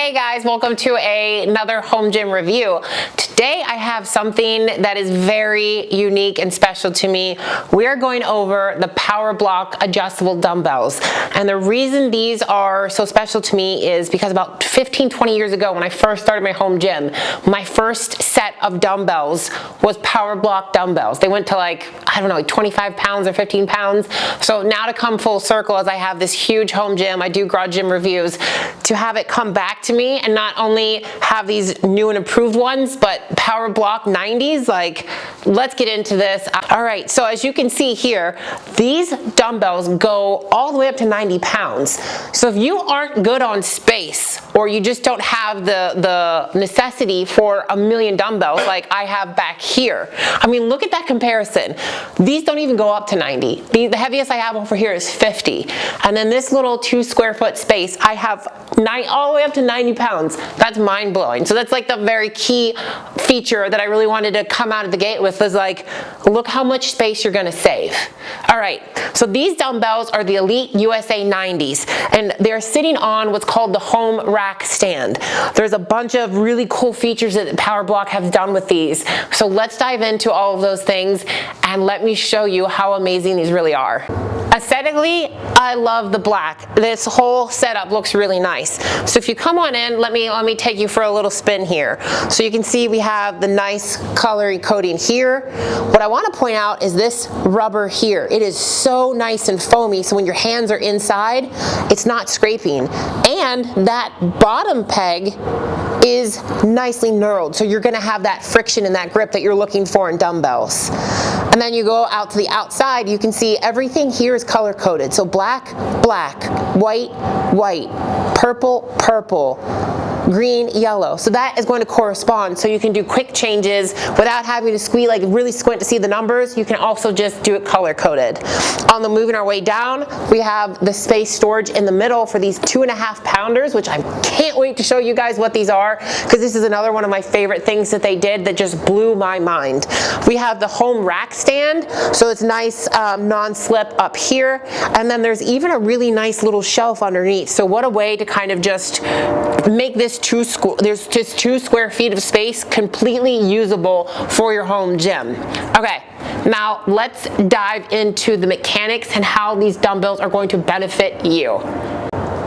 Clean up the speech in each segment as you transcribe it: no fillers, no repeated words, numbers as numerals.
Hey guys, welcome to another home gym review. Today I have something that is very unique and special to me. We are going over the PowerBlock adjustable dumbbells. And the reason these are so special to me is because about 15-20 years ago when I first started my home gym, my first set of dumbbells was PowerBlock dumbbells. They went to like 25 pounds or 15 pounds. So now to come full circle as I have this huge home gym, I do garage gym reviews, to have it come back to me and not only have these new and improved ones, but PowerBlock 90s, like, let's get into this. All right, so as you can see here, these dumbbells go all the way up to 90 pounds. So if you aren't good on space, or you just don't have the necessity for a million dumbbells like I have back here, I mean, look at that comparison. These don't even go up to 90. The heaviest I have over here is 50. And then this little 2 square foot space, I have all the way up to 90 pounds. That's mind blowing. So that's like the very key feature that I really wanted to come out of the gate with, was like, look how much space you're gonna save. All right, so these dumbbells are the Elite USA 90s, and they're sitting on what's called the home rack stand. There's a bunch of really cool features that PowerBlock has done with these. So let's dive into all of those things and let me show you how amazing these really are. Aesthetically, I love the black. This whole setup looks really nice. So if you come on in, let me take you for a little spin here. So you can see we have the nice coloring coating here. What I want to point out is this rubber here. It is so nice and foamy, so when your hands are inside, it's not scraping. And that bottom peg is nicely knurled, so you're gonna have that friction and that grip that you're looking for in dumbbells. And then you go out to the outside, you can see everything here is color coded. So black, black, white, white, purple, purple, green, yellow. So that is going to correspond, so you can do quick changes without having to squeeze, like really squint to see the numbers. You can also just do it color coded. On the moving our way down, we have the space storage in the middle for these 2.5 pounders, which I can't wait to show you guys what these are, because this is another one of my favorite things that they did that just blew my mind. We have the home rack stand, so it's nice non-slip up here, and then there's even a really nice little shelf underneath. So what a way to kind of just make this there's just 2 square feet of space completely usable for your home gym. Okay, now let's dive into the mechanics and how these dumbbells are going to benefit you.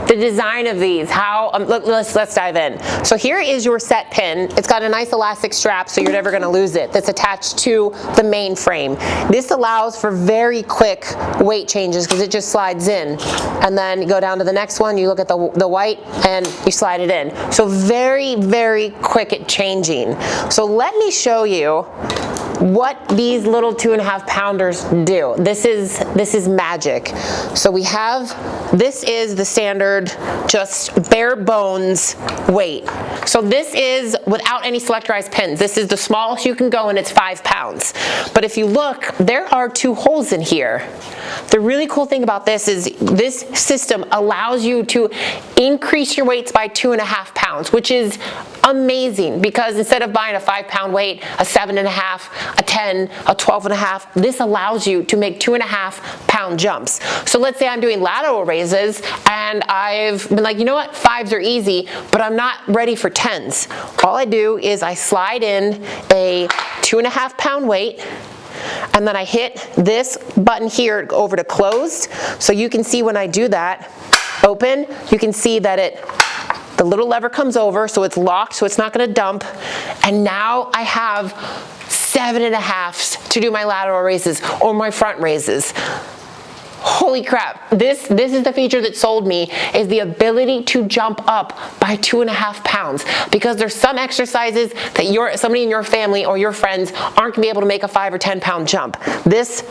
The design of these, let's dive in. So here is your set pin. It's got a nice elastic strap, so you're never gonna lose it, that's attached to the main frame. This allows for very quick weight changes because it just slides in. And then you go down to the next one, you look at the white, and you slide it in. So very, very quick at changing. So let me show you what these little 2.5 pounders do. This is magic. So we have, this is the standard, just bare bones weight. So this is without any selectorized pins. This is the smallest you can go, and it's 5 pounds. But if you look, there are 2 holes in here. The really cool thing about this is this system allows you to increase your weights by 2.5 pounds, which is amazing, because instead of buying a 5-pound weight, a 7.5, a 10, a 12.5, this allows you to make 2.5-pound jumps. So let's say I'm doing lateral raises and I've been like, you know what, 5s are easy, but I'm not ready for 10s. All I do is I slide in a 2.5-pound weight, and then I hit this button here over to closed. So you can see when I do that, open, you can see that the little lever comes over, so it's locked, so it's not gonna dump. And now I have 7.5s to do my lateral raises or my front raises. Holy crap, this is the feature that sold me, is the ability to jump up by 2.5 pounds, because there's some exercises that somebody in your family or your friends aren't gonna be able to make a 5 or 10 pound jump. This,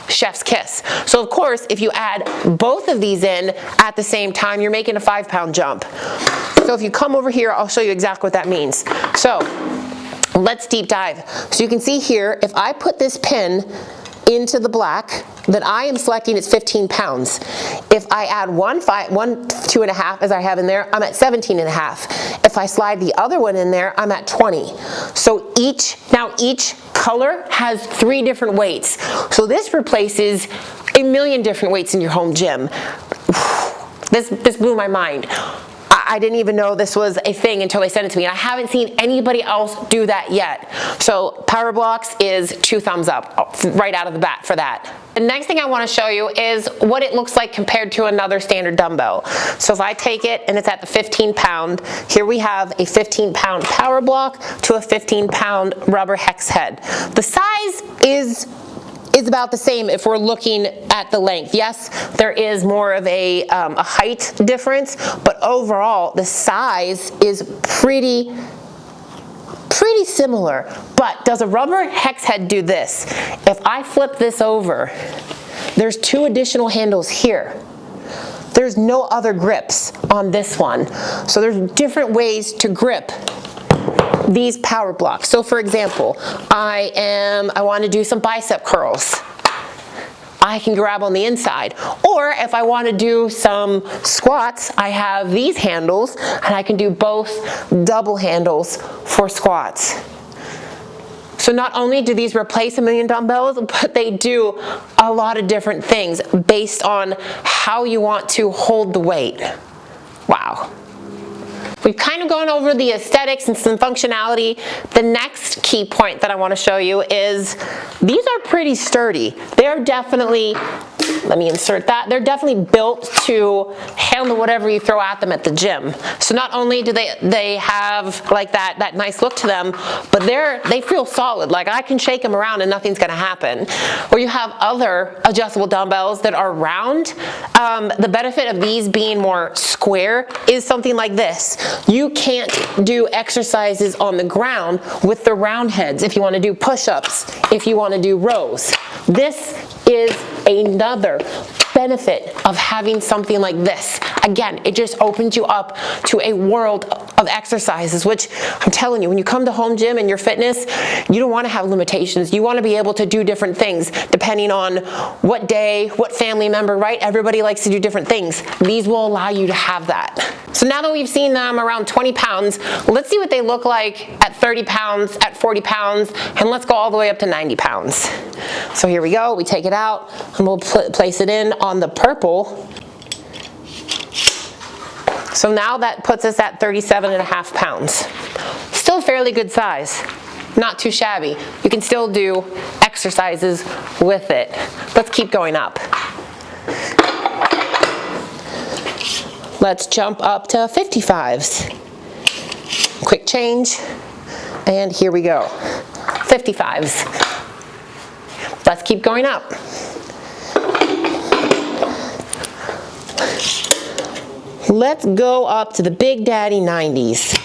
chef's kiss. So of course, if you add both of these in at the same time, you're making a 5-pound jump. So if you come over here, I'll show you exactly what that means. So let's deep dive. So you can see here, if I put this pin into the black that I am selecting, it's 15 pounds. If I add one 2.5 as I have in there, I'm at 17.5. If I slide the other one in there, I'm at 20. So each color has 3 different weights. So this replaces a million different weights in your home gym. This blew my mind. I didn't even know this was a thing until they sent it to me. And I haven't seen anybody else do that yet. So PowerBlocks is 2 thumbs up right out of the bat for that. The next thing I want to show you is what it looks like compared to another standard dumbbell. So if I take it and it's at the 15-pound, here we have a 15-pound PowerBlock to a 15-pound rubber hex head. The size is about the same if we're looking at the length. Yes, there is more of a height difference, but overall the size is pretty similar. But does a rubber hex head do this? If I flip this over, there's 2 additional handles here. There's no other grips on this one. So there's different ways to grip these PowerBlocks. So for example, I want to do some bicep curls. I can grab on the inside. Or if I want to do some squats, I have these handles and I can do both double handles for squats. So not only do these replace a million dumbbells, but they do a lot of different things based on how you want to hold the weight. Wow. We've kind of gone over the aesthetics and some functionality. The next key point that I want to show you is these are pretty sturdy. They're definitely, let me insert that, they're definitely built to handle whatever you throw at them at the gym. So not only do they have like that nice look to them, but they feel solid. Like I can shake them around and nothing's going to happen. Or you have other adjustable dumbbells that are round. The benefit of these being more square is something like this. You can't do exercises on the ground with the round heads if you want to do push-ups, if you want to do rows. This is another benefit of having something like this. Again, it just opens you up to a world of exercises, which I'm telling you, when you come to home gym and your fitness, you don't want to have limitations. You want to be able to do different things depending on what day, what family member, right? Everybody likes to do different things. These will allow you to have that. So now that we've seen them around 20 pounds, let's see what they look like at 30 pounds, at 40 pounds, and let's go all the way up to 90 pounds. So here we go, we take it out, and we'll place it in on the purple. So now that puts us at 37.5 pounds. Still fairly good size, not too shabby. You can still do exercises with it. Let's keep going up. Let's jump up to 55s. Quick change, and here we go. 55s. Let's keep going up. Let's go up to the Big Daddy 90s.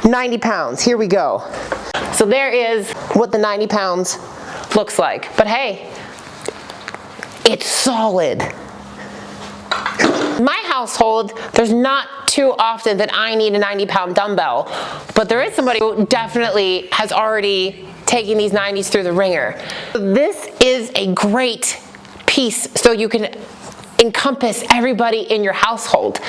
90 pounds, here we go. So there is what the 90 pounds looks like. But hey, it's solid. My household, there's not too often that I need a 90-pound dumbbell, but there is somebody who definitely has already taken these 90s through the ringer. This is a great piece so you can encompass everybody in your household.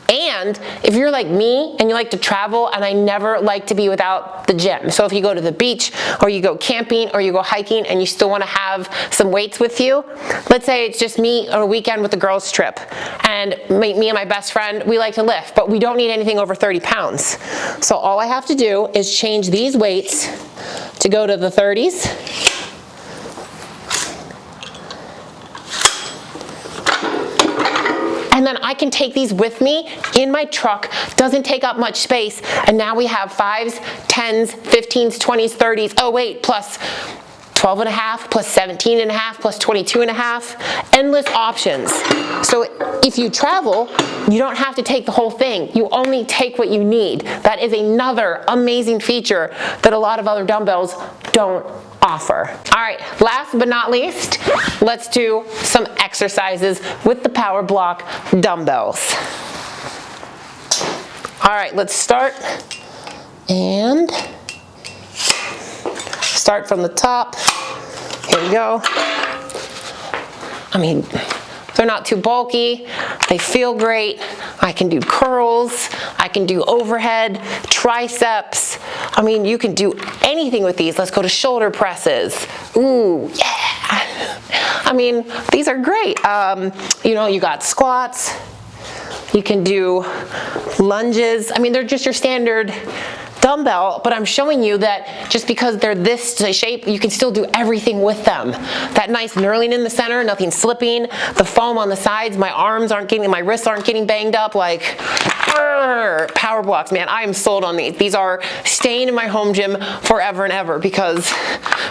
And if you're like me and you like to travel, and I never like to be without the gym. So if you go to the beach or you go camping or you go hiking and you still want to have some weights with you, let's say it's just me on a weekend with the girls trip, and me and my best friend, we like to lift, but we don't need anything over 30 pounds. So all I have to do is change these weights to go to the 30s. And then I can take these with me in my truck, doesn't take up much space, and now we have 5s, 10s, 15s, 20s, 30s, oh wait, plus 12.5, plus 17.5, plus 22.5, endless options. So if you travel, you don't have to take the whole thing. You only take what you need. That is another amazing feature that a lot of other dumbbells don't offer. All right, last but not least, let's do some exercises with the PowerBlock dumbbells. All right, let's start, and start from the top. Here we go. I mean, they're not too bulky. They feel great. I can do curls. I can do overhead, triceps. I mean, you can do anything with these. Let's go to shoulder presses. Ooh, yeah. I mean, these are great. You know, you got squats. You can do lunges. I mean, they're just your standard dumbbell, but I'm showing you that just because they're this shape, you can still do everything with them. That nice knurling in the center, nothing slipping, the foam on the sides, my wrists aren't getting banged up. Like, PowerBlocks, man, I am sold on these. These are staying in my home gym forever and ever because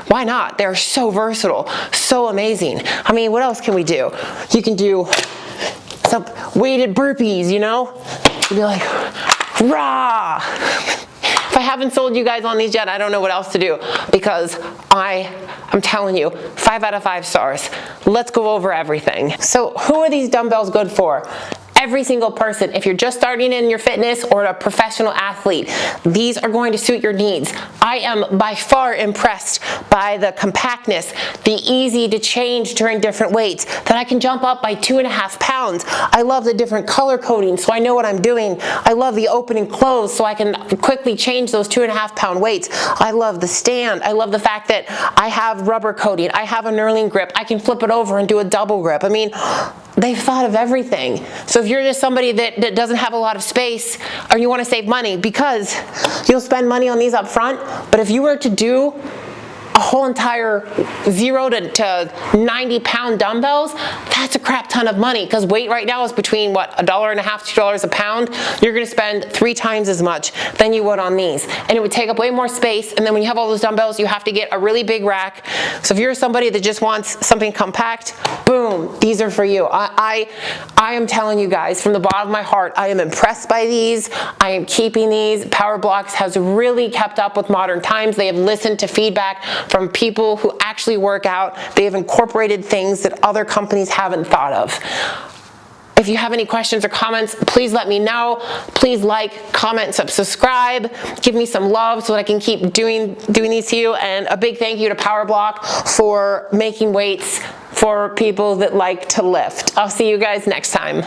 why not? They're so versatile, so amazing. I mean, what else can we do? You can do some weighted burpees, you know? You'd be like, rah! If I haven't sold you guys on these yet, I don't know what else to do because I'm telling you, 5 out of 5 stars. Let's go over everything. So who are these dumbbells good for? Every single person. If you're just starting in your fitness or a professional athlete, these are going to suit your needs. I am by far impressed by the compactness, the easy to change during different weights, that I can jump up by 2.5 pounds. I love the different color coding so I know what I'm doing. I love the open and close so I can quickly change those 2.5 pound weights. I love the stand. I love the fact that I have rubber coating. I have a knurling grip. I can flip it over and do a double grip. I mean, they've thought of everything. So if you're just somebody that doesn't have a lot of space or you want to save money, because you'll spend money on these up front, but if you were to do a whole entire 0 to 90 pound dumbbells, that's a crap ton of money because weight right now is between what, $1.50, $2 a pound. You're going to spend 3 times as much than you would on these, and it would take up way more space. And then when you have all those dumbbells, you have to get a really big rack. So if you're somebody that just wants something compact, boom, these are for you. I am telling you guys from the bottom of my heart, I am impressed by these. I am keeping these. PowerBlocks has really kept up with modern times. They have listened to feedback from people who actually work out. They have incorporated things that other companies haven't thought of. If you have any questions or comments, please let me know. Please like, comment, subscribe, give me some love so that I can keep doing these to you. And a big thank you to PowerBlock for making weights for people that like to lift. I'll see you guys next time.